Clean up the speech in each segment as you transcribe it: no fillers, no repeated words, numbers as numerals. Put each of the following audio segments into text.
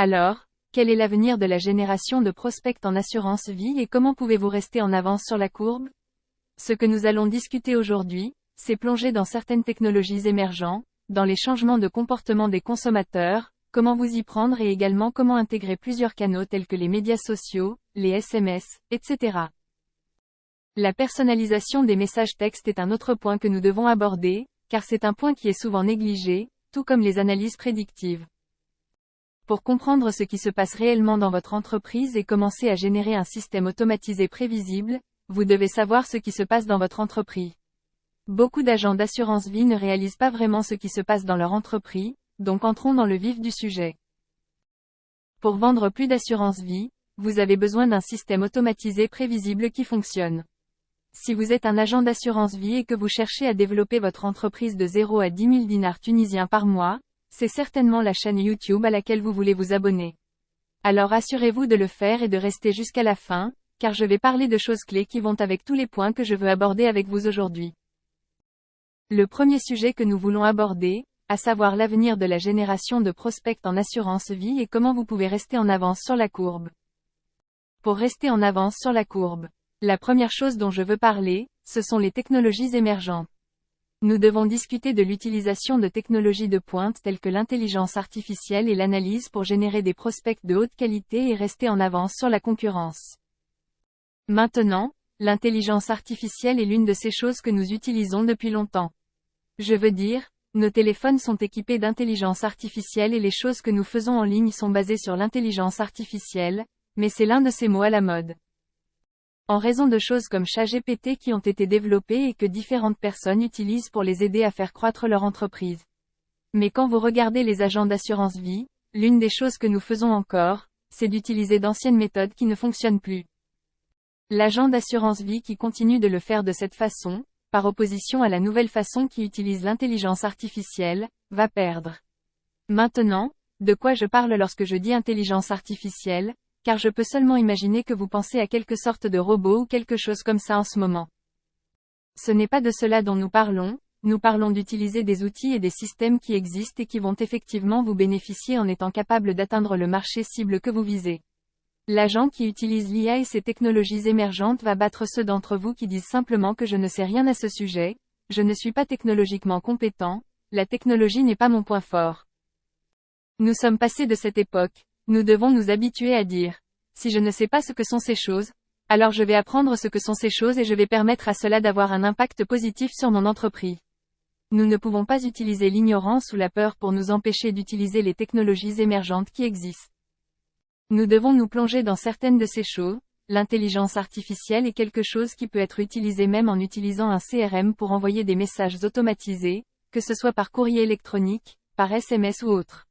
Alors, quel est l'avenir de la génération de prospects en assurance vie et comment pouvez-vous rester en avance sur la courbe? Ce que nous allons discuter aujourd'hui, c'est plonger dans certaines technologies émergentes, dans les changements de comportement des consommateurs, comment vous y prendre et également comment intégrer plusieurs canaux tels que les médias sociaux, les SMS, etc. La personnalisation des messages textes est un autre point que nous devons aborder, car c'est un point qui est souvent négligé, tout comme les analyses prédictives. Pour comprendre ce qui se passe réellement dans votre entreprise et commencer à générer un système automatisé prévisible, vous devez savoir ce qui se passe dans votre entreprise. Beaucoup d'agents d'assurance vie ne réalisent pas vraiment ce qui se passe dans leur entreprise, donc entrons dans le vif du sujet. Pour vendre plus d'assurance vie, vous avez besoin d'un système automatisé prévisible qui fonctionne. Si vous êtes un agent d'assurance vie et que vous cherchez à développer votre entreprise de 0 à 10 000 dinars tunisiens par mois, c'est certainement la chaîne YouTube à laquelle vous voulez vous abonner. Alors assurez-vous de le faire et de rester jusqu'à la fin, car je vais parler de choses clés qui vont avec tous les points que je veux aborder avec vous aujourd'hui. Le premier sujet que nous voulons aborder, à savoir l'avenir de la génération de prospects en assurance vie et comment vous pouvez rester en avance sur la courbe. Pour rester en avance sur la courbe, la première chose dont je veux parler, ce sont les technologies émergentes. Nous devons discuter de l'utilisation de technologies de pointe telles que l'intelligence artificielle et l'analyse pour générer des prospects de haute qualité et rester en avance sur la concurrence. Maintenant, l'intelligence artificielle est l'une de ces choses que nous utilisons depuis longtemps. Je veux dire, nos téléphones sont équipés d'intelligence artificielle et les choses que nous faisons en ligne sont basées sur l'intelligence artificielle, mais c'est l'un de ces mots à la mode. En raison de choses comme ChatGPT qui ont été développées et que différentes personnes utilisent pour les aider à faire croître leur entreprise. Mais quand vous regardez les agents d'assurance vie, l'une des choses que nous faisons encore, c'est d'utiliser d'anciennes méthodes qui ne fonctionnent plus. L'agent d'assurance vie qui continue de le faire de cette façon, par opposition à la nouvelle façon qui utilise l'intelligence artificielle, va perdre. Maintenant, de quoi je parle lorsque je dis intelligence artificielle, car je peux seulement imaginer que vous pensez à quelque sorte de robot ou quelque chose comme ça en ce moment. Ce n'est pas de cela dont nous parlons d'utiliser des outils et des systèmes qui existent et qui vont effectivement vous bénéficier en étant capable d'atteindre le marché cible que vous visez. L'agent qui utilise l'IA et ses technologies émergentes va battre ceux d'entre vous qui disent simplement que je ne sais rien à ce sujet, je ne suis pas technologiquement compétent, la technologie n'est pas mon point fort. Nous sommes passés de cette époque. Nous devons nous habituer à dire, si je ne sais pas ce que sont ces choses, alors je vais apprendre ce que sont ces choses et je vais permettre à cela d'avoir un impact positif sur mon entreprise. Nous ne pouvons pas utiliser l'ignorance ou la peur pour nous empêcher d'utiliser les technologies émergentes qui existent. Nous devons nous plonger dans certaines de ces choses. L'intelligence artificielle est quelque chose qui peut être utilisé même en utilisant un CRM pour envoyer des messages automatisés, que ce soit par courrier électronique, par SMS ou autre.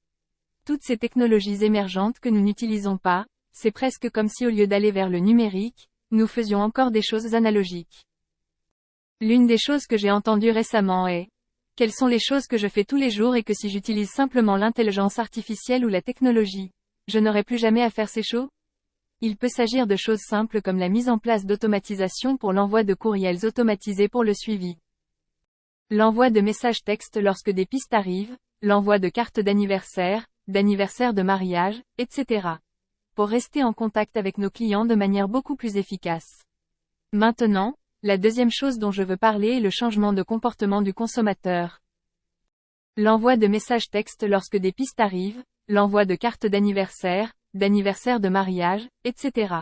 Toutes ces technologies émergentes que nous n'utilisons pas, c'est presque comme si au lieu d'aller vers le numérique, nous faisions encore des choses analogiques. L'une des choses que j'ai entendues récemment est, quelles sont les choses que je fais tous les jours et que si j'utilise simplement l'intelligence artificielle ou la technologie, je n'aurai plus jamais à faire ces choses? Il peut s'agir de choses simples comme la mise en place d'automatisation pour l'envoi de courriels automatisés pour le suivi. L'envoi de messages textes lorsque des pistes arrivent, l'envoi de cartes d'anniversaire de mariage, etc. Pour rester en contact avec nos clients de manière beaucoup plus efficace. Maintenant, la deuxième chose dont je veux parler est le changement de comportement du consommateur. L'envoi de messages textes lorsque des pistes arrivent, l'envoi de cartes d'anniversaire de mariage, etc.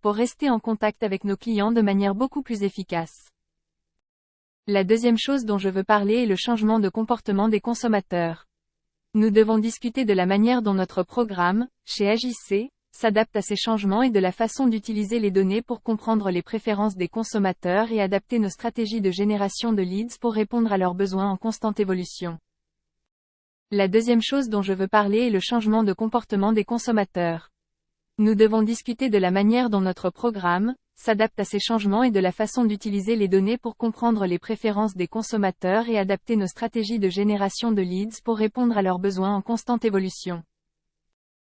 Pour rester en contact avec nos clients de manière beaucoup plus efficace. La deuxième chose dont je veux parler est le changement de comportement des consommateurs. Nous devons discuter de la manière dont notre programme, chez AJC, s'adapte à ces changements et de la façon d'utiliser les données pour comprendre les préférences des consommateurs et adapter nos stratégies de génération de leads pour répondre à leurs besoins en constante évolution. La deuxième chose dont je veux parler est le changement de comportement des consommateurs. Nous devons discuter de la manière dont notre programme s'adapte à ces changements et de la façon d'utiliser les données pour comprendre les préférences des consommateurs et adapter nos stratégies de génération de leads pour répondre à leurs besoins en constante évolution.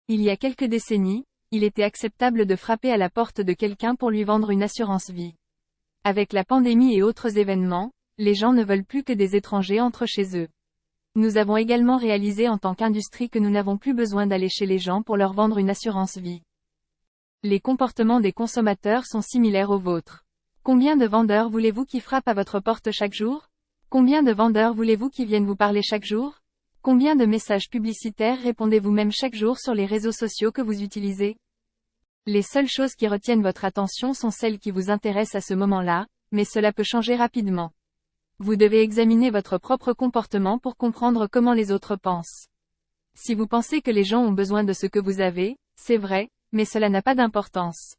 Il y a quelques décennies, il était acceptable de frapper à la porte de quelqu'un pour lui vendre une assurance vie. Avec la pandémie et autres événements, les gens ne veulent plus que des étrangers entrent chez eux. Nous avons également réalisé en tant qu'industrie que nous n'avons plus besoin d'aller chez les gens pour leur vendre une assurance vie. Les comportements des consommateurs sont similaires aux vôtres. Combien de vendeurs voulez-vous qui frappent à votre porte chaque jour? Combien de vendeurs voulez-vous qui viennent vous parler chaque jour? Combien de messages publicitaires répondez-vous même chaque jour sur les réseaux sociaux que vous utilisez? Les seules choses qui retiennent votre attention sont celles qui vous intéressent à ce moment-là, mais cela peut changer rapidement. Vous devez examiner votre propre comportement pour comprendre comment les autres pensent. Si vous pensez que les gens ont besoin de ce que vous avez, c'est vrai, mais cela n'a pas d'importance.